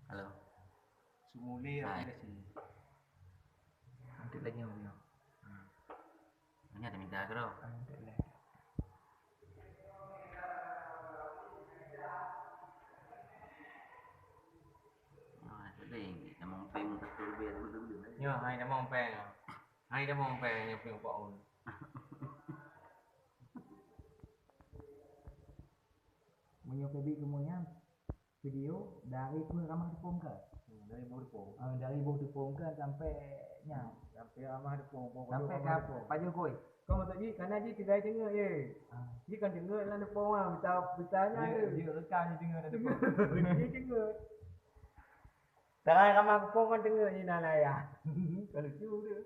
Halo. Sumuli Hai. aplikasi. Angkat lagi audio. Ini ada minta bro. Angkat lagi. Jadi namang peng betul biar betul. Yo, hai dah mau peng. Hai dah mau peng yang peng Pak Un. Menyukai kemudian video dari ramah tepung ke Dari Murpo. dari bawah tepung ke sampai nya Sampai ramah Depong. sampai ke Pak Jokowi. Kau maksud ji karena ji kedai tengah je. Ji kan tengah lah Depong ah, bitanya Dia rekam je tengah ada tepung. Ji tengah. Tangan ramah Depong kan tengah ni nak layak. Kalau lucu dia.